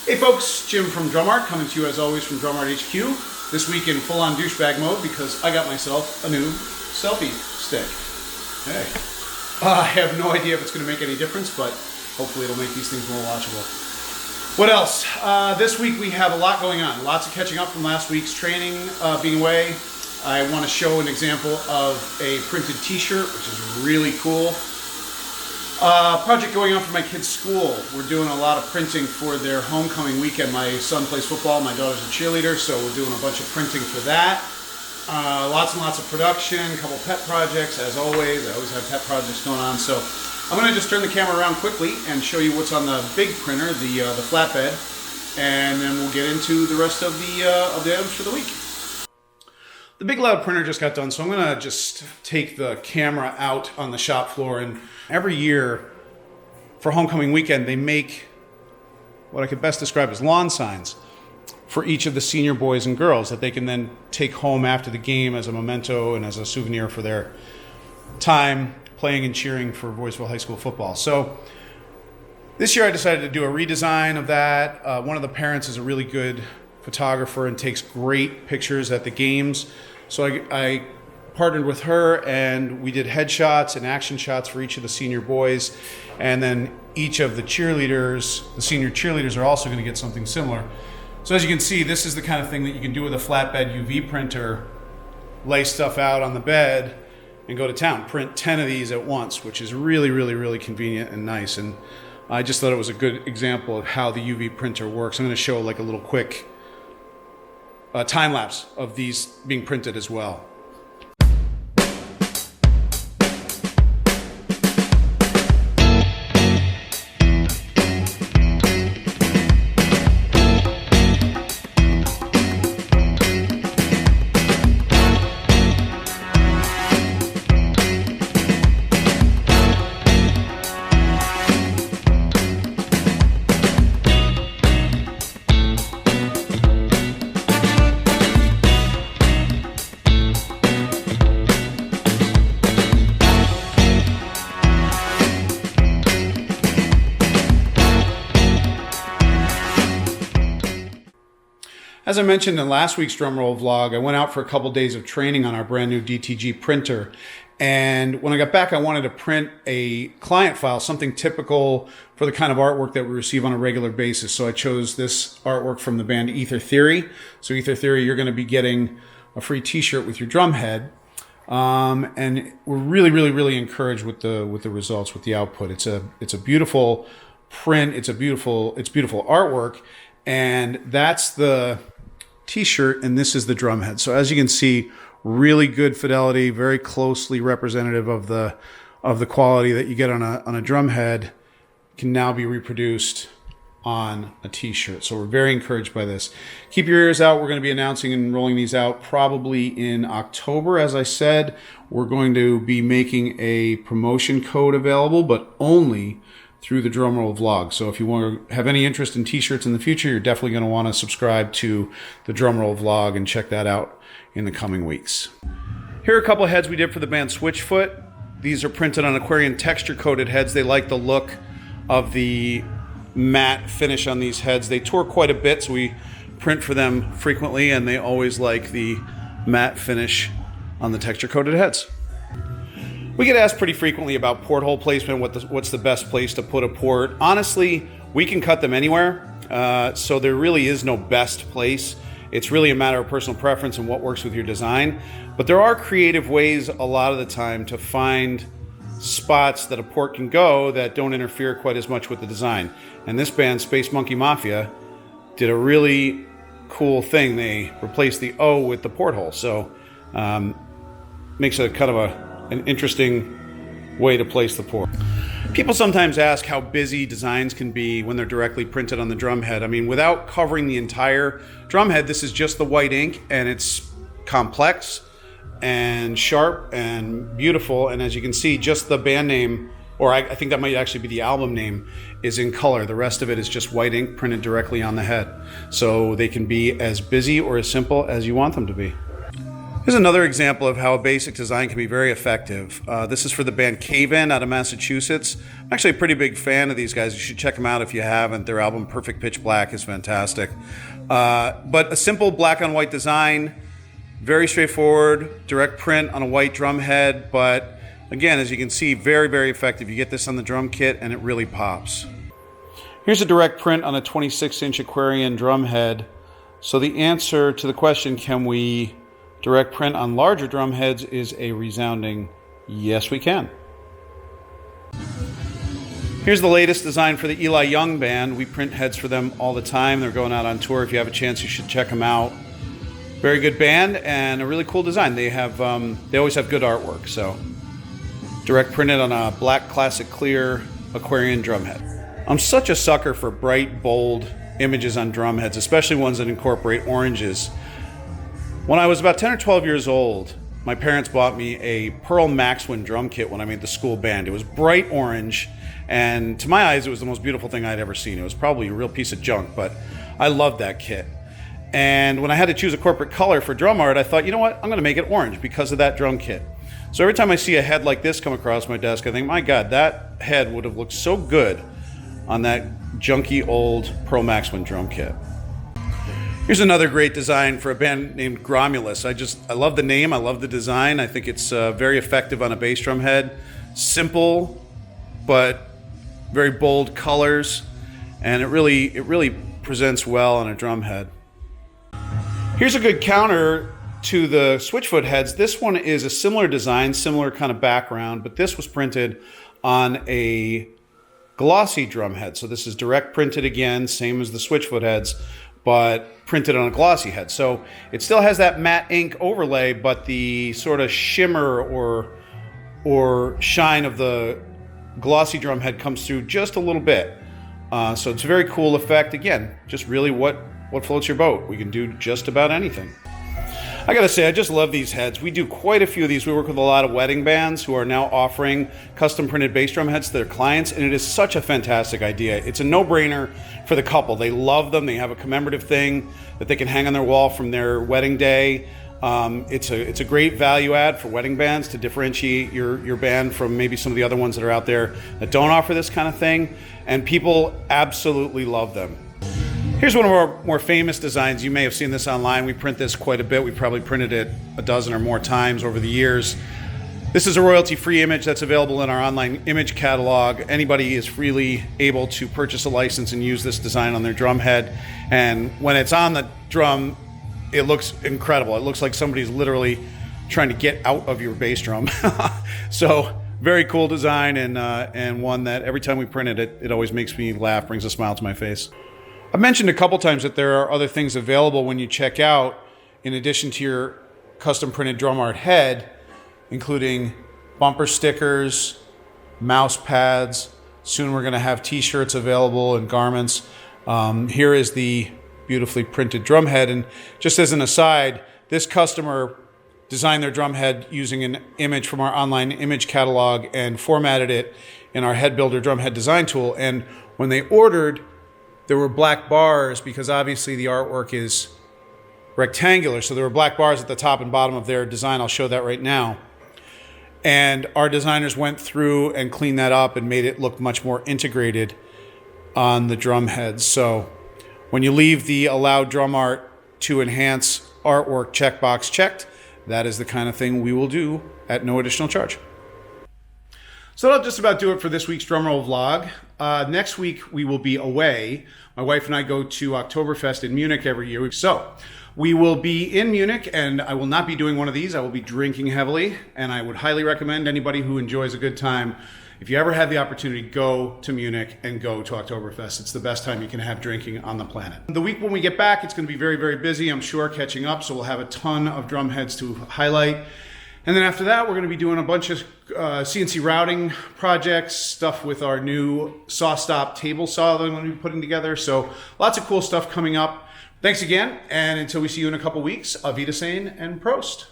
Hey folks, Jim from DrumART coming to you as always from DrumART HQ. This week in full-on douchebag mode because I got myself a new selfie stick. Hey. I have no idea if it's going to make any difference, but hopefully it'll make these things more watchable. What else? This week we have a lot going on. Lots of catching up from last week's training being away. I want to show an example of a printed t-shirt, which is really cool. Project going on for my kids' school. We're doing a lot of printing for their homecoming weekend. My son plays football, my daughter's a cheerleader, so we're doing a bunch of printing for that. Lots and lots of production, a couple pet projects, as always. I always have pet projects going on. So I'm going to just turn the camera around quickly and show you what's on the big printer, the flatbed, and then we'll get into the rest of the items for the week. The big loud printer just got done, so I'm going to just take the camera out on the shop floor. And every year for homecoming weekend, they make what I could best describe as lawn signs for each of the senior boys and girls that they can then take home after the game as a memento and as a souvenir for their time playing and cheering for Boysville High School football. So this year I decided to do a redesign of that. One of the parents is a really good photographer and takes great pictures at the games. So I partnered with her and we did headshots and action shots for each of the senior boys. And then each of the cheerleaders, the senior cheerleaders, are also going to get something similar. So as you can see, this is the kind of thing that you can do with a flatbed UV printer, lay stuff out on the bed and go to town. Print 10 of these at once, which is really, really, really convenient and nice. And I just thought it was a good example of how the UV printer works. I'm going to show like a little quick time lapse of these being printed as well. As I mentioned in last week's DrumRoll vlog, I went out for a couple days of training on our brand new DTG printer. And when I got back, I wanted to print a client file, something typical for the kind of artwork that we receive on a regular basis. So I chose this artwork from the band Aether Theory. So Aether Theory, you're going to be getting a free t-shirt with your drum head. And we're really, really, really encouraged with the results, with the output. It's a beautiful print. It's beautiful artwork. And that's the t-shirt, and this is the drum head. So as you can see, really good fidelity, very closely representative of the quality that you get on a drum head can now be reproduced on a t-shirt. So we're very encouraged by this. Keep your ears out. We're going to be announcing and rolling these out probably in October. As I said, we're going to be making a promotion code available, but only through the DrumRoll vlog. So if you want to have any interest in t-shirts in the future, you're definitely going to want to subscribe to the DrumRoll vlog and check that out in the coming weeks. Here are a couple of heads we did for the band Switchfoot. These are printed on Aquarian texture coated heads. They like the look of the matte finish on these heads. They tour quite a bit, so we print for them frequently, and they always like the matte finish on the texture coated heads. We get asked pretty frequently about porthole placement, what's the best place to put a port. Honestly, we can cut them anywhere, so there really is no best place. It's really a matter of personal preference and what works with your design. But there are creative ways a lot of the time to find spots that a port can go that don't interfere quite as much with the design. And this band, Space Monkey Mafia, did a really cool thing. They replaced the O with the porthole, so makes it kind of an interesting way to place the port. People sometimes ask how busy designs can be when they're directly printed on the drum head. I mean, without covering the entire drum head, this is just the white ink, and it's complex and sharp and beautiful. And as you can see, just the band name, or I think that might actually be the album name, is in color. The rest of it is just white ink printed directly on the head. So they can be as busy or as simple as you want them to be. Here's another example of how a basic design can be very effective. This is for the band Cave-In out of Massachusetts. I'm actually a pretty big fan of these guys. You should check them out if you haven't. Their album Perfect Pitch Black is fantastic. But a simple black on white design, very straightforward, direct print on a white drum head, but again, as you can see, very, very effective. You get this on the drum kit and it really pops. Here's a direct print on a 26-inch Aquarian drum head. So the answer to the question, can we direct print on larger drum heads, is a resounding yes, we can. Here's the latest design for the Eli Young Band. We print heads for them all the time. They're going out on tour. If you have a chance, you should check them out. Very good band and a really cool design. They always have good artwork. So direct printed on a black classic clear Aquarian drum head. I'm such a sucker for bright, bold images on drum heads, especially ones that incorporate oranges. When I was about 10 or 12 years old, my parents bought me a Pearl Maxwin drum kit when I made the school band. It was bright orange, and to my eyes, it was the most beautiful thing I'd ever seen. It was probably a real piece of junk, but I loved that kit. And when I had to choose a corporate color for DrumART, I thought, you know what, I'm going to make it orange because of that drum kit. So every time I see a head like this come across my desk, I think, my God, that head would have looked so good on that junky old Pearl Maxwin drum kit. Here's another great design for a band named Gromulous. I love the name, I love the design. I think it's very effective on a bass drum head. Simple, but very bold colors, and it really presents well on a drum head. Here's a good counter to the Switchfoot heads. This one is a similar design, similar kind of background, but this was printed on a glossy drum head. So this is direct printed again, same as the Switchfoot heads, but printed on a glossy head. So it still has that matte ink overlay, but the sort of shimmer or shine of the glossy drum head comes through just a little bit. So it's a very cool effect. Again, just really what floats your boat. We can do just about anything. I gotta say, I just love these heads. We do quite a few of these. We work with a lot of wedding bands who are now offering custom printed bass drum heads to their clients, and it is such a fantastic idea. It's a no-brainer for the couple. They love them. They have a commemorative thing that they can hang on their wall from their wedding day. It's a great value add for wedding bands to differentiate your band from maybe some of the other ones that are out there that don't offer this kind of thing, and people absolutely love them. Here's one of our more famous designs. You may have seen this online. We print this quite a bit. We probably printed it a dozen or more times over the years. This is a royalty-free image that's available in our online image catalog. Anybody is freely able to purchase a license and use this design on their drum head. And when it's on the drum, it looks incredible. It looks like somebody's literally trying to get out of your bass drum. So very cool design, and one that every time we print it, it always makes me laugh, brings a smile to my face. I've mentioned a couple times that there are other things available when you check out, in addition to your custom printed DrumART head, including bumper stickers, mouse pads. Soon we're going to have t-shirts available and garments. Here is the beautifully printed drum head. And just as an aside, this customer designed their drum head using an image from our online image catalog and formatted it in our head builder drum head design tool. And when they ordered, there were black bars because obviously the artwork is rectangular. So there were black bars at the top and bottom of their design. I'll show that right now. And our designers went through and cleaned that up and made it look much more integrated on the drum heads. So when you leave the allow DrumART to enhance artwork checkbox checked, that is the kind of thing we will do at no additional charge. So that'll just about do it for this week's DrumRoll vlog. Next week, we will be away. My wife and I go to Oktoberfest in Munich every year. So we will be in Munich, and I will not be doing one of these. I will be drinking heavily, and I would highly recommend anybody who enjoys a good time, if you ever have the opportunity, go to Munich and go to Oktoberfest. It's the best time you can have drinking on the planet. The week when we get back, it's going to be very, very busy, I'm sure, catching up. So we'll have a ton of drum heads to highlight. And then after that, we're going to be doing a bunch of CNC routing projects, stuff with our new saw stop table saw that I'm going to be putting together. So lots of cool stuff coming up. Thanks again. And until we see you in a couple weeks, Auf Wiedersehen and Prost.